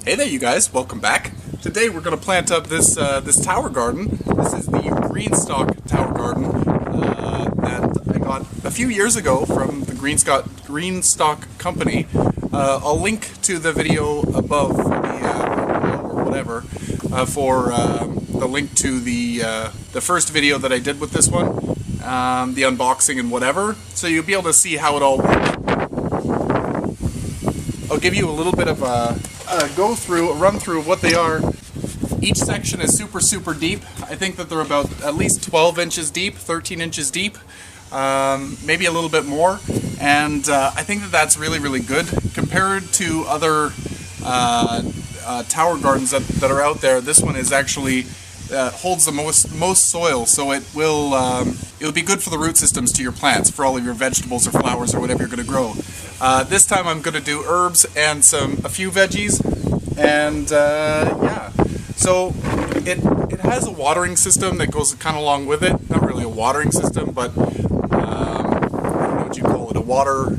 Hey there, you guys! Welcome back. Today we're going to plant up this tower garden. This is the GreenStalk tower garden that I got a few years ago from the GreenStalk company. I'll link to the video above or whatever for the link to the first video that I did with this one, the unboxing and whatever, so you'll be able to see how it all works. I'll give you a little bit of a run through of what they are. Each section is super deep. I think that they're about at least 12 inches deep, 13 inches deep, maybe a little bit more, and I think that that's really good compared to other tower gardens that are out there. This one is actually holds the most soil, so it'll be good for the root systems to your plants, for all of your vegetables or flowers or whatever you're going to grow. This time I'm going to do herbs and a few veggies, and yeah. So it has a watering system that goes kind of along with it. Not really a watering system, but I don't know what you'd call it. A water.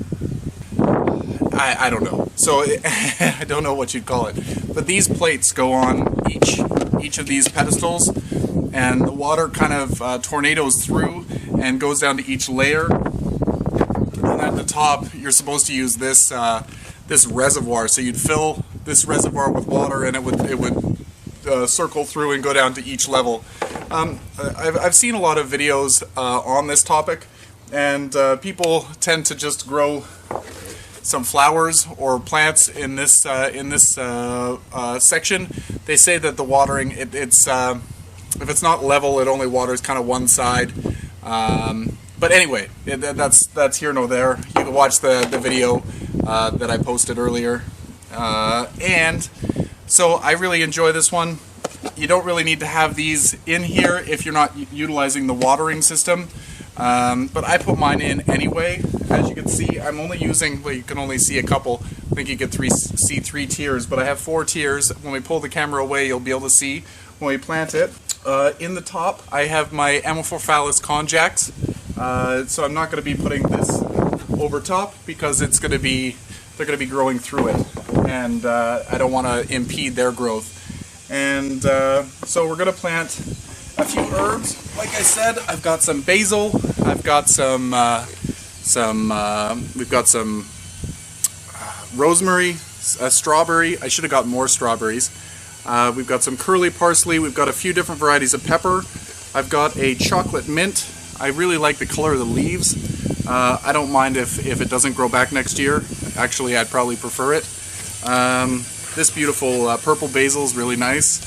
I don't know. So I don't know what you'd call it. But these plates go on each of these pedestals, and the water kind of tornadoes through and goes down to each layer. And at the top, you're supposed to use this reservoir. So you'd fill this reservoir with water, and it would circle through and go down to each level. I've seen a lot of videos on this topic, and people tend to just grow some flowers or plants in this section. They say that the watering, if it's not level, it only waters kind of one side. But anyway, that's here nor there. You can watch the video that I posted earlier. And so I really enjoy this one. You don't really need to have these in here if you're not utilizing the watering system. But I put mine in anyway. As you can see, I'm only using, well, you can only see a couple. I think you can see three tiers, but I have 4 tiers. When we pull the camera away, you'll be able to see when we plant it. In the top, I have my Amorphophallus conjax. So I'm not going to be putting this over top because they're going to be growing through it, and I don't want to impede their growth. And so we're going to plant a few herbs. Like I said, I've got some basil. I've got we've got some rosemary, a strawberry. I should have got more strawberries. We've got some curly parsley. We've got a few different varieties of pepper. I've got a chocolate mint. I really like the color of the leaves. I don't mind if it doesn't grow back next year. Actually, I'd probably prefer it. This beautiful purple basil is really nice,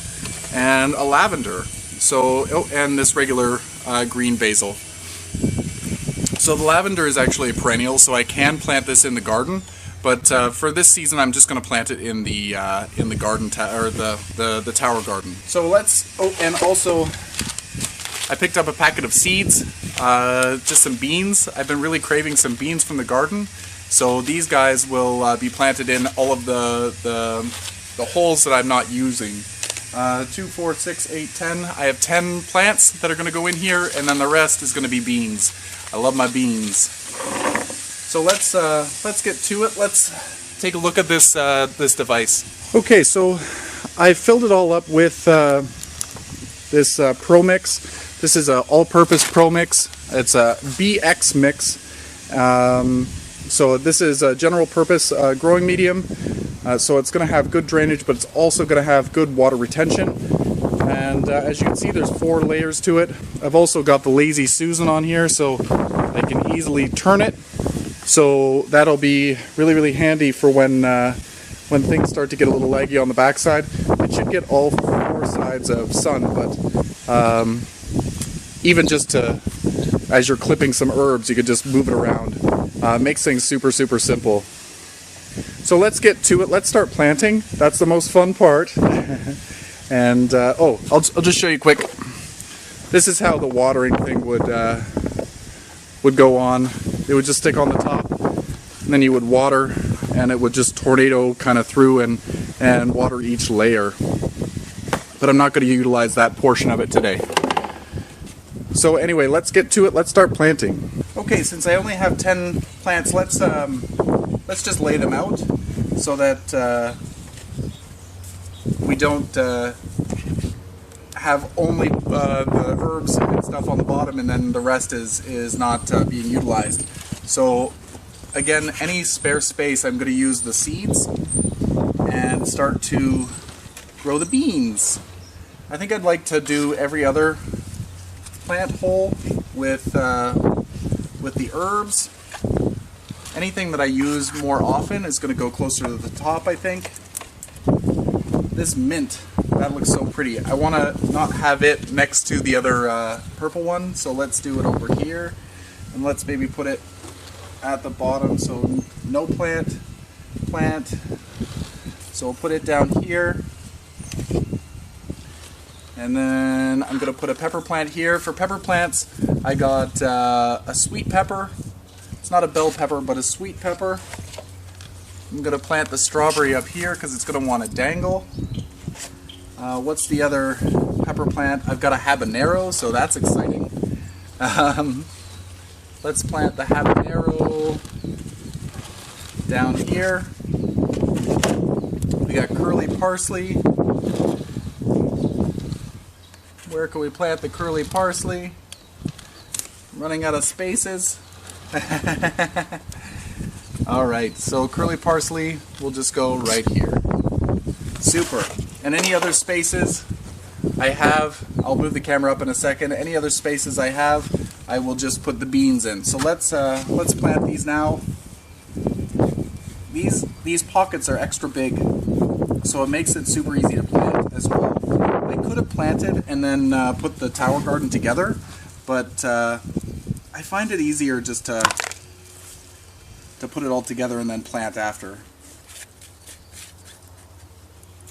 and a lavender. So, and this regular green basil. So the lavender is actually a perennial, so I can plant this in the garden. But for this season, I'm just going to plant it in the garden or the tower garden. So let's. Oh, and also, I picked up a packet of seeds, just some beans. I've been really craving some beans from the garden, so these guys will be planted in all of the holes that I'm not using. 2, 4, 6, 8, 10. I have 10 plants that are going to go in here, and then the rest is going to be beans. I love my beans. So let's get to it. Let's take a look at this device. Okay, so I filled it all up with this Pro Mix. This is an all-purpose Pro Mix. It's a BX mix. So this is a general purpose growing medium. So it's going to have good drainage, but it's also going to have good water retention. And as you can see, there's 4 layers to it. I've also got the Lazy Susan on here, so I can easily turn it. So that'll be really handy for when things start to get a little leggy on the backside. It should get all 4 sides of sun, but even just as you're clipping some herbs, you could just move it around. Makes things super simple. So let's get to it. Let's start planting. That's the most fun part. And I'll just show you quick. This is how the watering thing would go on. It would just stick on the top, and then you would water, and it would just tornado kind of through and water each layer. But I'm not going to utilize that portion of it today. So anyway, let's get to it. Let's start planting. Okay, since I only have 10 plants, let's just lay them out so that we don't have only the herbs and stuff on the bottom, and then the rest is not being utilized. So again, any spare space, I'm going to use the seeds and start to grow the beans. I think I'd like to do every other plant hole with the herbs. Anything that I use more often is going to go closer to the top, I think. This mint, that looks so pretty. I want to not have it next to the other purple one, so let's do it over here. And let's maybe put it at the bottom, so no plant. So we'll put it down here. And then I'm going to put a pepper plant here. For pepper plants, I got a sweet pepper. It's not a bell pepper, but a sweet pepper. I'm going to plant the strawberry up here because it's going to want to dangle. What's the other pepper plant? I've got a habanero, so that's exciting. Let's plant the habanero down here. We got curly parsley. Where can we plant the curly parsley? I'm running out of spaces. Alright, so curly parsley will just go right here. Super. And any other spaces I have, I'll move the camera up in a second. Any other spaces I have, I will just put the beans in. So let's plant these now. These pockets are extra big, so it makes it super easy to plant as well. I could have planted and then put the tower garden together, but I find it easier just to put it all together and then plant after.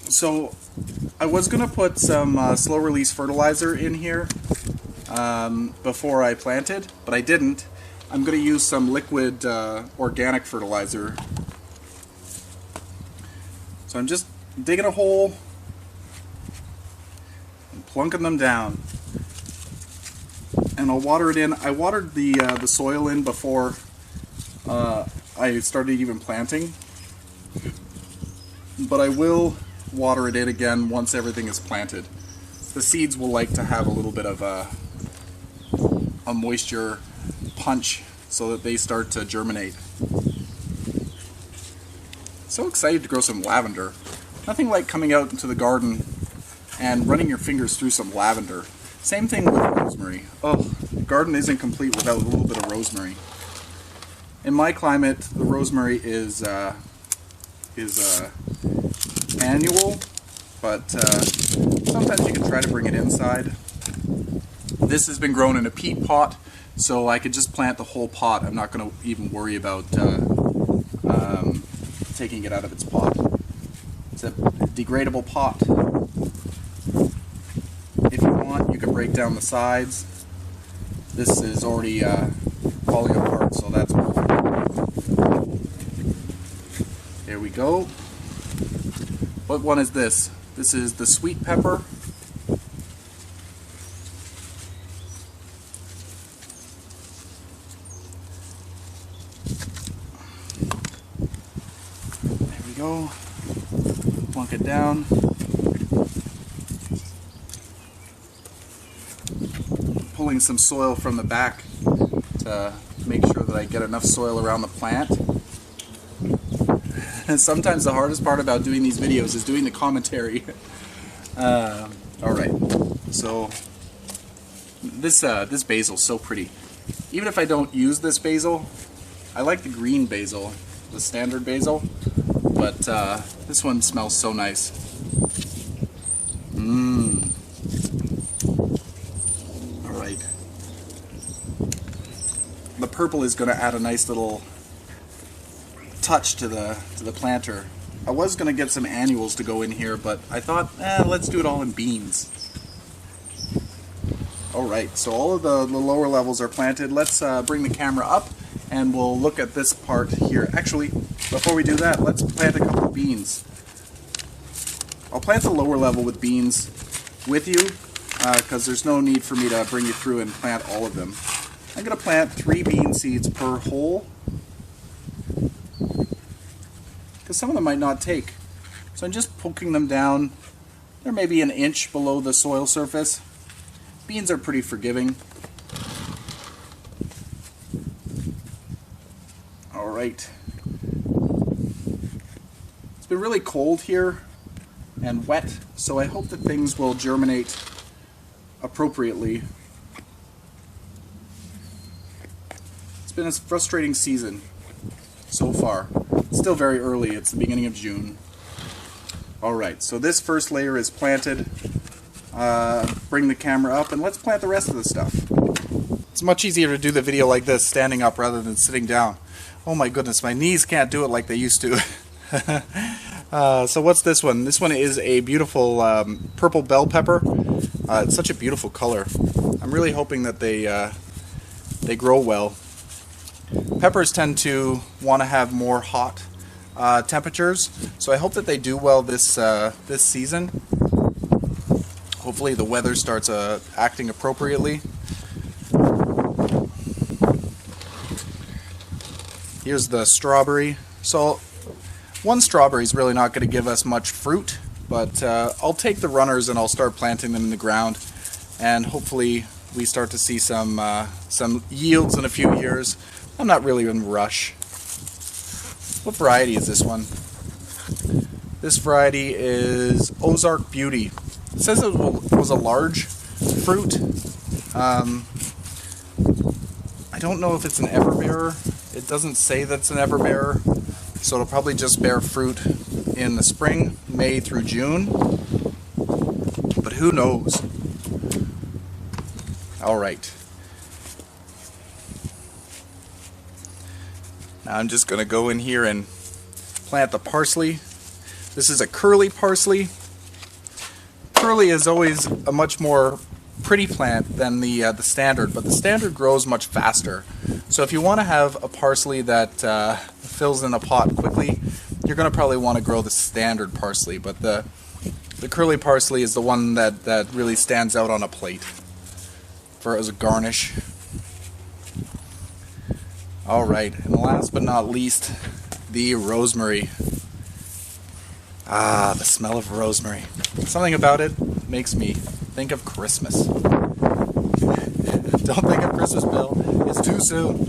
So I was going to put some slow release fertilizer in here before I planted, but I didn't. I'm going to use some liquid organic fertilizer. So I'm just digging a hole and plunking them down. And I'll water it in. I watered the soil in before I started even planting, but I will water it in again once everything is planted. The seeds will like to have a little bit of a moisture punch so that they start to germinate. So excited to grow some lavender. Nothing like coming out into the garden and running your fingers through some lavender. Same thing with rosemary. Oh, the garden isn't complete without a little bit of rosemary. In my climate, the rosemary is annual, but sometimes you can try to bring it inside. This has been grown in a peat pot, so I could just plant the whole pot. I'm not going to even worry about taking it out of its pot. It's a degradable pot. If you want, you can break down the sides. This is already falling apart, so that's perfect. There we go. What one is this? This is the sweet pepper. There we go. Plunk it down. Pulling some soil from the back to make sure that I get enough soil around the plant. And sometimes the hardest part about doing these videos is doing the commentary. Alright, so this basil's so pretty. Even if I don't use this basil, I like the green basil, the standard basil, but this one smells so nice. Alright. The purple is going to add a nice little touch to the planter. I was going to get some annuals to go in here, but I thought, let's do it all in beans. Alright, so all of the lower levels are planted. Let's bring the camera up and we'll look at this part here. Actually, before we do that, let's plant a couple of beans. I'll plant the lower level with beans with you because there's no need for me to bring you through and plant all of them. I'm going to plant 3 bean seeds per hole because some of them might not take. So I'm just poking them down They're maybe an inch below the soil surface. Beans are pretty forgiving. Alright. It's been really cold here and wet, so I hope that things will germinate appropriately. It's been a frustrating season so far. It's still very early, it's the beginning of June. Alright, so this first layer is planted. Bring the camera up and let's plant the rest of the stuff. It's much easier to do the video like this, standing up rather than sitting down. Oh my goodness, my knees can't do it like they used to. So what's this one? This one is a beautiful purple bell pepper. It's such a beautiful color. I'm really hoping that they grow well. Peppers tend to want to have more hot temperatures, so I hope that they do well this season. Hopefully the weather starts acting appropriately. Here's the strawberry. So one strawberry is really not going to give us much fruit, but I'll take the runners and I'll start planting them in the ground, and hopefully we start to see some yields in a few years. I'm not really in a rush. What variety is this one? This variety is Ozark Beauty. It says it was a large fruit. I don't know if it's an everbearer. It doesn't say that it's an everbearer, so it'll probably just bear fruit in the spring, May through June. But who knows? Alright. Now I'm just going to go in here and plant the parsley. This is a curly parsley. Curly is always a much more pretty plant than the standard, but the standard grows much faster. So if you want to have a parsley that fills in a pot quickly, you're going to probably want to grow the standard parsley, but the curly parsley is the one that really stands out on a plate as a garnish. Alright, and last but not least, the rosemary. Ah, the smell of rosemary. Something about it makes me think of Christmas. Don't think of Christmas, Bill. It's too soon.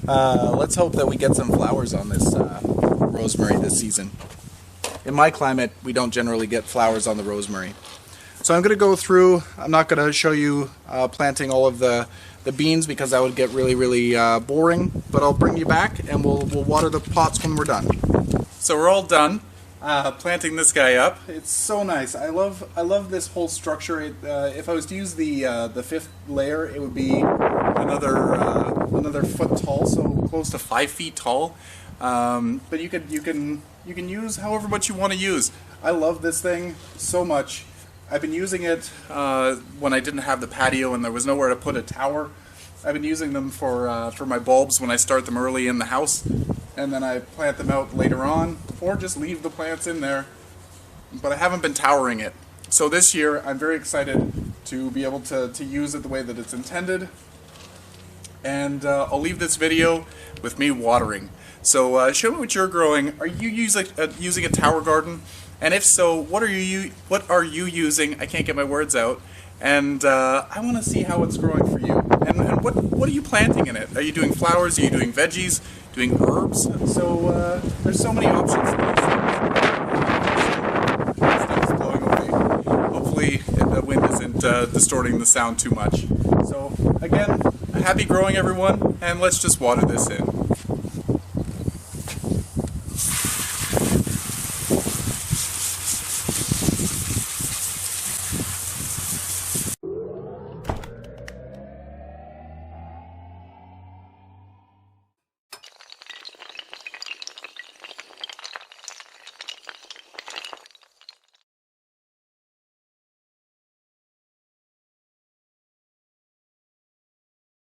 Let's hope that we get some flowers on this rosemary this season. In my climate, we don't generally get flowers on the rosemary. So I'm going to go through, I'm not going to show you planting all of the beans because that would get really boring, but I'll bring you back and we'll water the pots when we're done. So we're all done planting this guy up. It's so nice. I love this whole structure. If I was to use the fifth layer, it would be another foot tall, so close to 5 feet tall. But you can use however much you want to use. I love this thing so much. I've been using it when I didn't have the patio and there was nowhere to put a tower. I've been using them for my bulbs when I start them early in the house, and then I plant them out later on, or just leave the plants in there. But I haven't been towering it. So this year I'm very excited to be able to use it the way that it's intended. And I'll leave this video with me watering. So show me what you're growing. Are you using a tower garden? And if so, what are you using? I can't get my words out. And I want to see how it's growing for you. And what are you planting in it? Are you doing flowers? Are you doing veggies? Doing herbs? So there's so many options. Stuff is blowing away. Hopefully the wind isn't distorting the sound too much. So again, happy growing everyone, and let's just water this in.